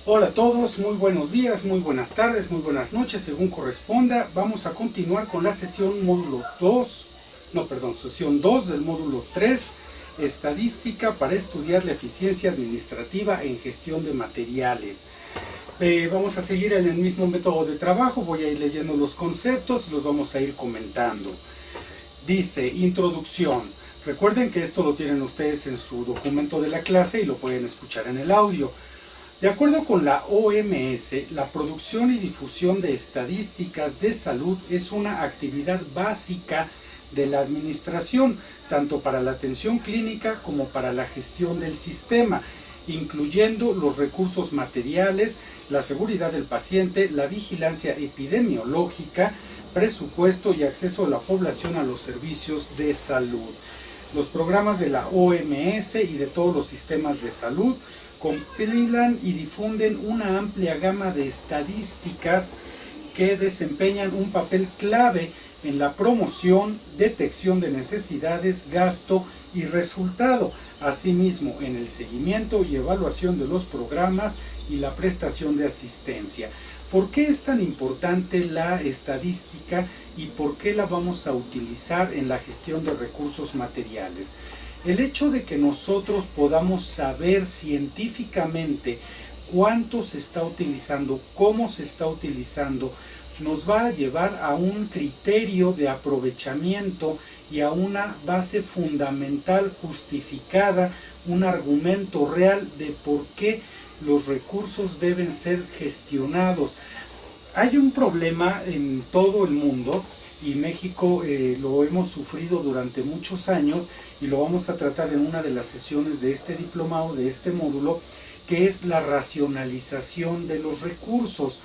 Hola a todos, muy buenos días, muy buenas tardes, muy buenas noches, según corresponda. Vamos a continuar con la sesión módulo 2, sesión 2 del módulo 3, estadística para estudiar la eficiencia administrativa en gestión de materiales. Vamos a seguir en el mismo método de trabajo, voy a ir leyendo los conceptos, los vamos a ir comentando. Dice, introducción. Recuerden que esto lo tienen ustedes en su documento de la clase y lo pueden escuchar en el audio. De acuerdo con la OMS, la producción y difusión de estadísticas de salud es una actividad básica de la administración, tanto para la atención clínica como para la gestión del sistema, incluyendo los recursos materiales, la seguridad del paciente, la vigilancia epidemiológica, presupuesto y acceso de la población a los servicios de salud. Los programas de la OMS y de todos los sistemas de salud compilan y difunden una amplia gama de estadísticas que desempeñan un papel clave en la promoción, detección de necesidades, gasto y resultado, asimismo en el seguimiento y evaluación de los programas y la prestación de asistencia. ¿Por qué es tan importante la estadística y por qué la vamos a utilizar en la gestión de recursos materiales? El hecho de que nosotros podamos saber científicamente cuánto se está utilizando, cómo se está utilizando, nos va a llevar a un criterio de aprovechamiento y a una base fundamental justificada, un argumento real de por qué los recursos deben ser gestionados. Hay un problema en todo el mundo y México lo hemos sufrido durante muchos años y lo vamos a tratar en una de las sesiones de este diplomado, de este módulo, que es la racionalización de los recursos.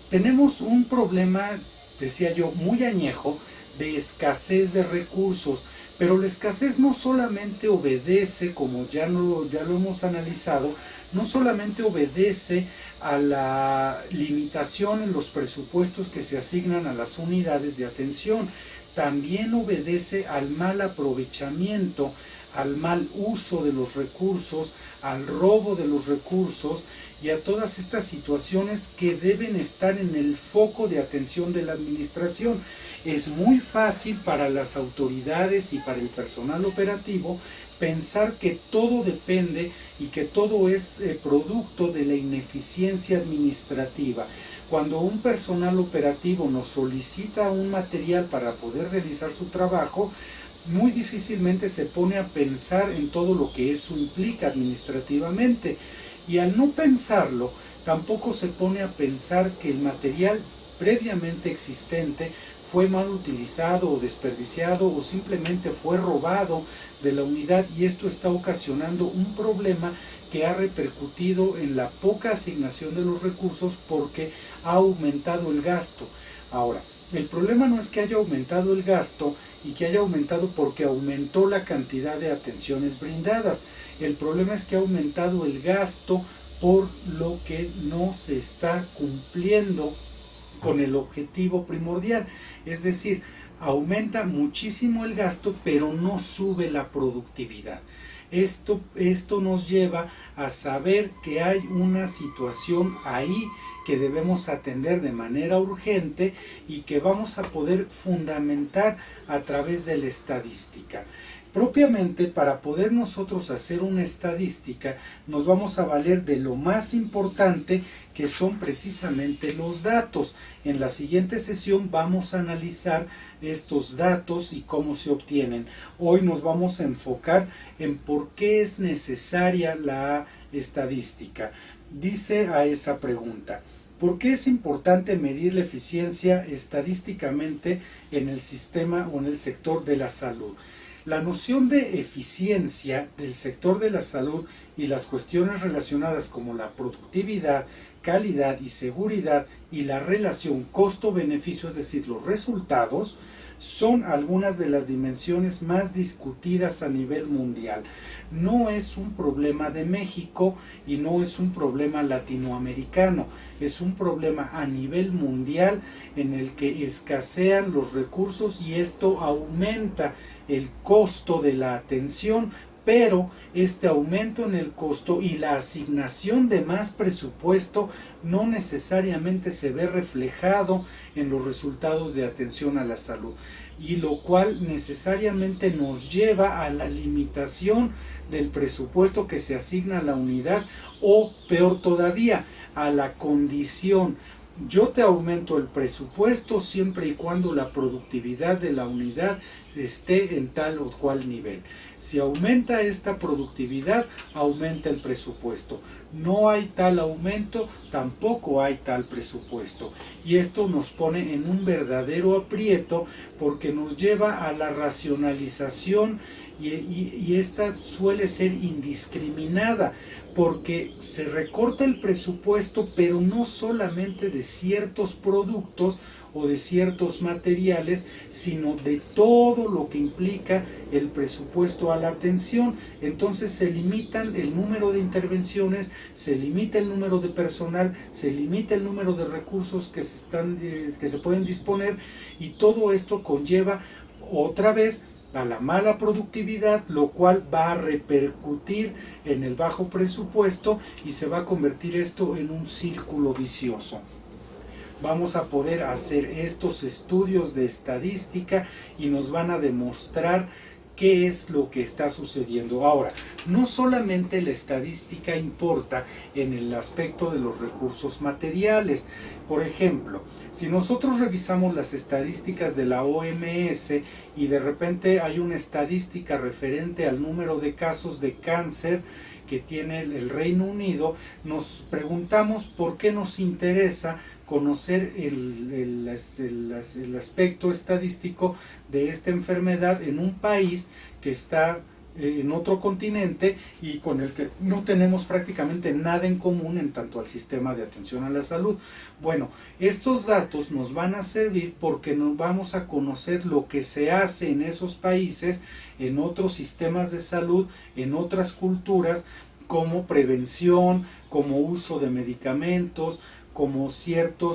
Tenemos un problema, decía yo, muy añejo de escasez de recursos, pero la escasez no solamente obedece, como ya lo hemos analizado, no solamente obedece a la limitación en los presupuestos que se asignan a las unidades de atención, también obedece al mal aprovechamiento, al mal uso de los recursos, al robo de los recursos y a todas estas situaciones que deben estar en el foco de atención de la administración. Es muy fácil para las autoridades y para el personal operativo pensar que todo depende y que todo es producto de la ineficiencia administrativa. Cuando un personal operativo nos solicita un material para poder realizar su trabajo, muy difícilmente se pone a pensar en todo lo que eso implica administrativamente. Y al no pensarlo, tampoco se pone a pensar que el material previamente existente fue mal utilizado o desperdiciado o simplemente fue robado de la unidad, y esto está ocasionando un problema que ha repercutido en la poca asignación de los recursos porque ha aumentado el gasto. Ahora, el problema no es que haya aumentado el gasto y que haya aumentado porque aumentó la cantidad de atenciones brindadas. El problema es que ha aumentado el gasto por lo que no se está cumpliendo con el objetivo primordial. Es decir, aumenta muchísimo el gasto, pero no sube la productividad. Esto nos lleva a saber que hay una situación ahí que debemos atender de manera urgente y que vamos a poder fundamentar a través de la estadística. Propiamente, para poder nosotros hacer una estadística, nos vamos a valer de lo más importante, que son precisamente los datos. En la siguiente sesión vamos a analizar estos datos y cómo se obtienen. Hoy nos vamos a enfocar en por qué es necesaria la estadística. Dice a esa pregunta: ¿por qué es importante medir la eficiencia estadísticamente en el sistema o en el sector de la salud? La noción de eficiencia del sector de la salud y las cuestiones relacionadas como la productividad, calidad y seguridad y la relación costo-beneficio, es decir, los resultados, son algunas de las dimensiones más discutidas a nivel mundial. No es un problema de México y no es un problema latinoamericano, es un problema a nivel mundial en el que escasean los recursos y esto aumenta el costo de la atención pero este aumento en el costo y la asignación de más presupuesto no necesariamente se ve reflejado en los resultados de atención a la salud, y lo cual necesariamente nos lleva a la limitación del presupuesto que se asigna a la unidad, o peor todavía, a la condición: yo te aumento el presupuesto siempre y cuando la productividad de la unidad esté en tal o cual nivel. Si aumenta esta productividad, aumenta el presupuesto. No hay tal aumento, tampoco hay tal presupuesto. Y esto nos pone en un verdadero aprieto, porque nos lleva a la racionalización, y esta suele ser indiscriminada, porque se recorta el presupuesto, pero no solamente de ciertos productos o de ciertos materiales, sino de todo lo que implica el presupuesto a la atención. Entonces se limitan el número de intervenciones, se limita el número de personal, se limita el número de recursos que se pueden disponer, y todo esto conlleva otra vez a la mala productividad, lo cual va a repercutir en el bajo presupuesto, y se va a convertir esto en un círculo vicioso. Vamos a poder hacer estos estudios de estadística y nos van a demostrar qué es lo que está sucediendo. Ahora, no solamente la estadística importa en el aspecto de los recursos materiales. Por ejemplo, si nosotros revisamos las estadísticas de la OMS y de repente hay una estadística referente al número de casos de cáncer que tiene el Reino Unido, nos preguntamos por qué nos interesa conocer el aspecto estadístico de esta enfermedad en un país que está en otro continente y con el que no tenemos prácticamente nada en común en tanto al sistema de atención a la salud. Bueno, estos datos nos van a servir porque nos vamos a conocer lo que se hace en esos países, en otros sistemas de salud, en otras culturas, como prevención, como uso de medicamentos, como cierto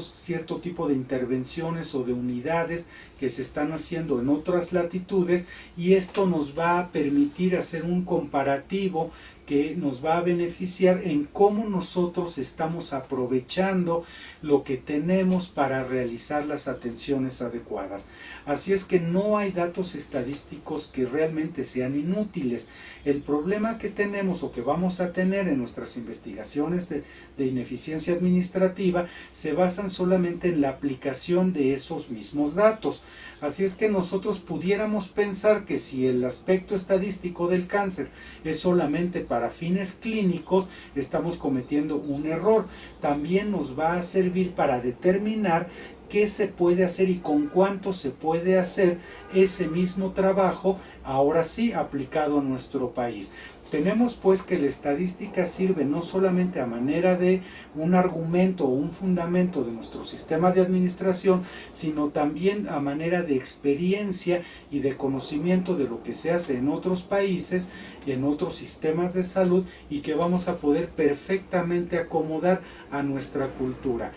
tipo de intervenciones o de unidades que se están haciendo en otras latitudes, y esto nos va a permitir hacer un comparativo que nos va a beneficiar en cómo nosotros estamos aprovechando lo que tenemos para realizar las atenciones adecuadas. Así es que no hay datos estadísticos que realmente sean inútiles. El problema que tenemos o que vamos a tener en nuestras investigaciones de ineficiencia administrativa se basan solamente en la aplicación de esos mismos datos. Así es que nosotros pudiéramos pensar que si el aspecto estadístico del cáncer es solamente para fines clínicos, estamos cometiendo un error. También nos va a servir para determinar qué se puede hacer y con cuánto se puede hacer ese mismo trabajo, ahora sí aplicado a nuestro país. Tenemos pues que la estadística sirve no solamente a manera de un argumento o un fundamento de nuestro sistema de administración, sino también a manera de experiencia y de conocimiento de lo que se hace en otros países y en otros sistemas de salud, y que vamos a poder perfectamente acomodar a nuestra cultura.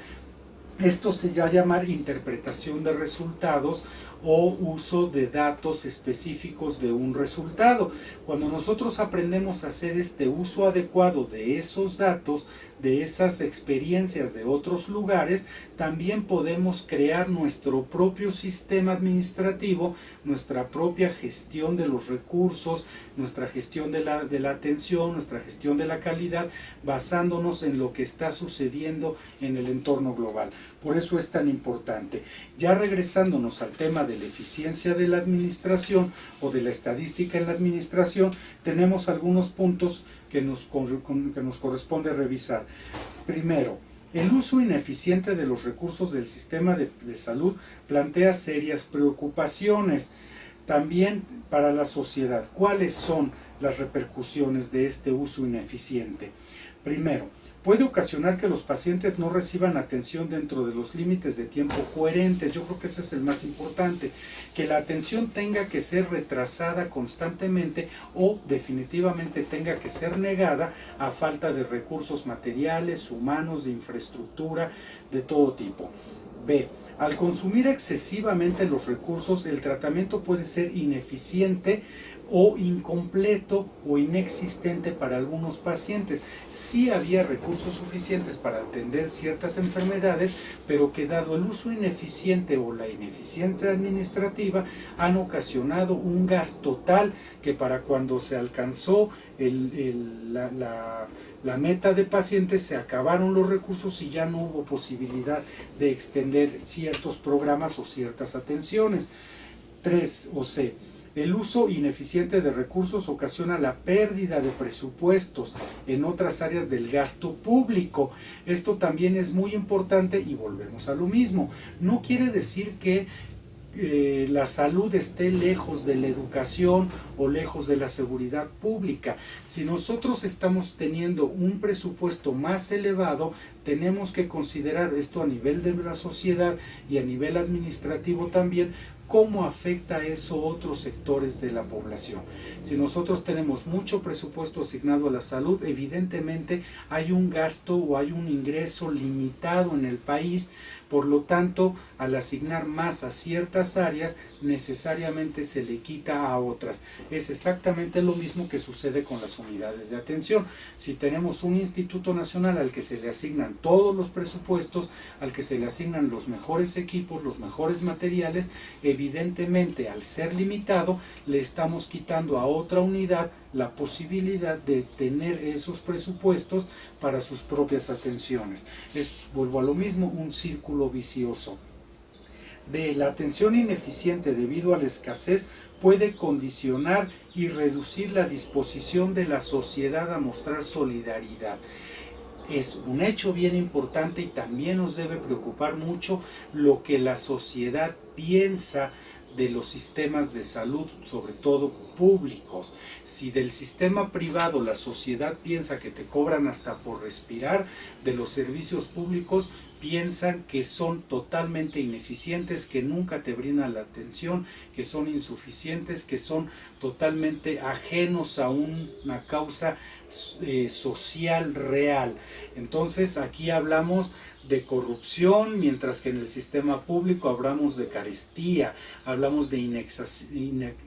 Esto se llama llamar interpretación de resultados o uso de datos específicos de un resultado. Cuando nosotros aprendemos a hacer este uso adecuado de esos datos, de esas experiencias de otros lugares, también podemos crear nuestro propio sistema administrativo, nuestra propia gestión de los recursos, nuestra gestión de la atención, nuestra gestión de la calidad, basándonos en lo que está sucediendo en el entorno global. Por eso es tan importante. Ya regresándonos al tema de la eficiencia de la administración o de la estadística en la administración, tenemos algunos puntos que nos corresponde revisar. Primero, el uso ineficiente de los recursos del sistema de salud plantea serias preocupaciones también para la sociedad. ¿Cuáles son las repercusiones de este uso ineficiente? Primero, puede ocasionar que los pacientes no reciban atención dentro de los límites de tiempo coherentes. Yo creo que ese es el más importante, que la atención tenga que ser retrasada constantemente o definitivamente tenga que ser negada a falta de recursos materiales, humanos, de infraestructura, de todo tipo. B. Al consumir excesivamente los recursos, el tratamiento puede ser ineficiente o incompleto o inexistente para algunos pacientes. Sí había recursos suficientes para atender ciertas enfermedades, pero que dado el uso ineficiente o la ineficiencia administrativa han ocasionado un gasto tal que para cuando se alcanzó la meta de pacientes se acabaron los recursos y ya no hubo posibilidad de extender ciertos programas o ciertas atenciones. 3. O C. El uso ineficiente de recursos ocasiona la pérdida de presupuestos en otras áreas del gasto público. Esto también es muy importante y volvemos a lo mismo. No quiere decir que la salud esté lejos de la educación o lejos de la seguridad pública. Si nosotros estamos teniendo un presupuesto más elevado, tenemos que considerar esto a nivel de la sociedad y a nivel administrativo también, cómo afecta eso a otros sectores de la población. Si nosotros tenemos mucho presupuesto asignado a la salud, evidentemente hay un gasto o hay un ingreso limitado en el país. Por lo tanto, al asignar más a ciertas áreas, necesariamente se le quita a otras. Es exactamente lo mismo que sucede con las unidades de atención. Si tenemos un instituto nacional al que se le asignan todos los presupuestos, al que se le asignan los mejores equipos, los mejores materiales, evidentemente al ser limitado, le estamos quitando a otra unidad la posibilidad de tener esos presupuestos para sus propias atenciones. Vuelvo a lo mismo, un círculo vicioso. De la atención ineficiente debido a la escasez puede condicionar y reducir la disposición de la sociedad a mostrar solidaridad. Es un hecho bien importante y también nos debe preocupar mucho lo que la sociedad piensa de los sistemas de salud, sobre todo públicos. Si del sistema privado la sociedad piensa que te cobran hasta por respirar, de los servicios públicos piensan que son totalmente ineficientes, que nunca te brindan la atención, que son insuficientes, que son totalmente ajenos a una causa social real. Entonces aquí hablamos de corrupción, mientras que en el sistema público hablamos de carestía, hablamos de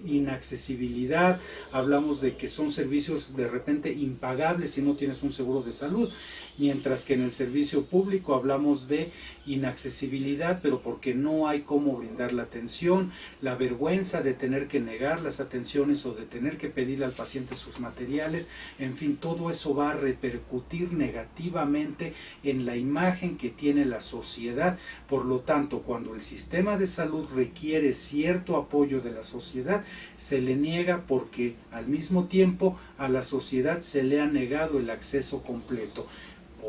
inaccesibilidad, hablamos de que son servicios de repente impagables si no tienes un seguro de salud, mientras que en el servicio público hablamos de inaccesibilidad, pero porque no hay cómo brindar la atención, la vergüenza de tener que negar las atenciones o de tener que pedirle al paciente sus materiales, en fin, todo eso va a repercutir negativamente en la imagen que tiene la sociedad. Por lo tanto, cuando el sistema de salud requiere cierto apoyo de la sociedad, se le niega porque al mismo tiempo a la sociedad se le ha negado el acceso completo.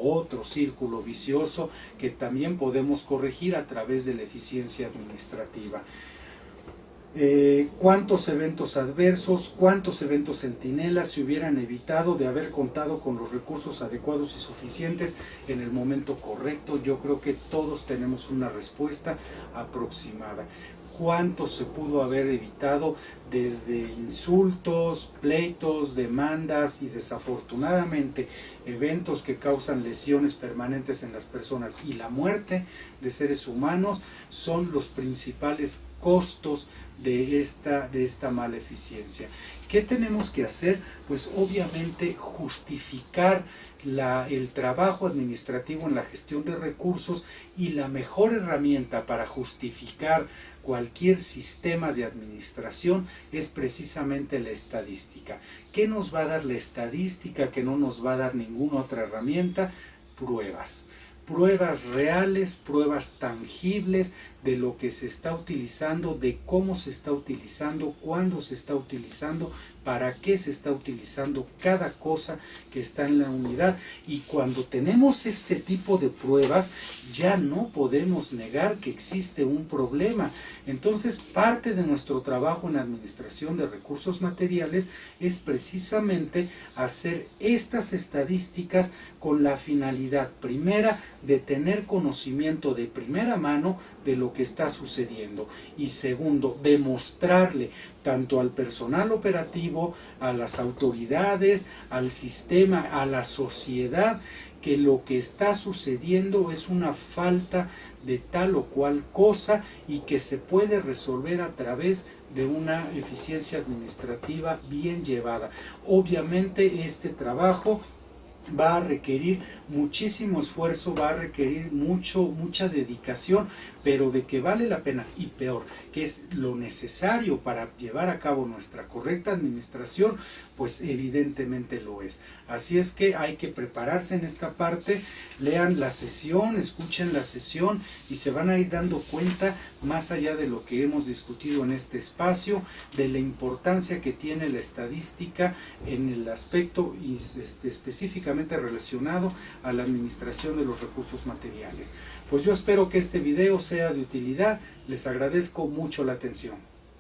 Otro círculo vicioso que también podemos corregir a través de la eficiencia administrativa. ¿Cuántos eventos adversos, cuántos eventos centinelas se hubieran evitado de haber contado con los recursos adecuados y suficientes en el momento correcto? Yo creo que todos tenemos una respuesta aproximada. ¿Cuánto se pudo haber evitado desde insultos, pleitos, demandas y desafortunadamente eventos que causan lesiones permanentes en las personas y la muerte de seres humanos? Son los principales costos de esta mala eficiencia. ¿Qué tenemos que hacer? Pues obviamente justificar el trabajo administrativo en la gestión de recursos, y la mejor herramienta para justificar cualquier sistema de administración es precisamente la estadística. ¿Qué nos va a dar la estadística que no nos va a dar ninguna otra herramienta? Pruebas. Pruebas reales, pruebas tangibles de lo que se está utilizando, de cómo se está utilizando, cuándo se está utilizando, para qué se está utilizando cada cosa que está en la unidad. Y cuando tenemos este tipo de pruebas, ya no podemos negar que existe un problema. Entonces, parte de nuestro trabajo en administración de recursos materiales es precisamente hacer estas estadísticas con la finalidad, primera, de tener conocimiento de primera mano de lo que está sucediendo, y segundo, demostrarle tanto al personal operativo, a las autoridades, al sistema, a la sociedad, que lo que está sucediendo es una falta de tal o cual cosa y que se puede resolver a través de una eficiencia administrativa bien llevada. Obviamente este trabajo va a requerir muchísimo esfuerzo, va a requerir mucha dedicación, pero de que vale la pena, y peor, que es lo necesario para llevar a cabo nuestra correcta administración, pues evidentemente lo es. Así es que hay que prepararse en esta parte, lean la sesión, escuchen la sesión y se van a ir dando cuenta, más allá de lo que hemos discutido en este espacio, de la importancia que tiene la estadística en el aspecto específicamente relacionado a la administración de los recursos materiales. Pues yo espero que este video sea de utilidad, les agradezco mucho la atención.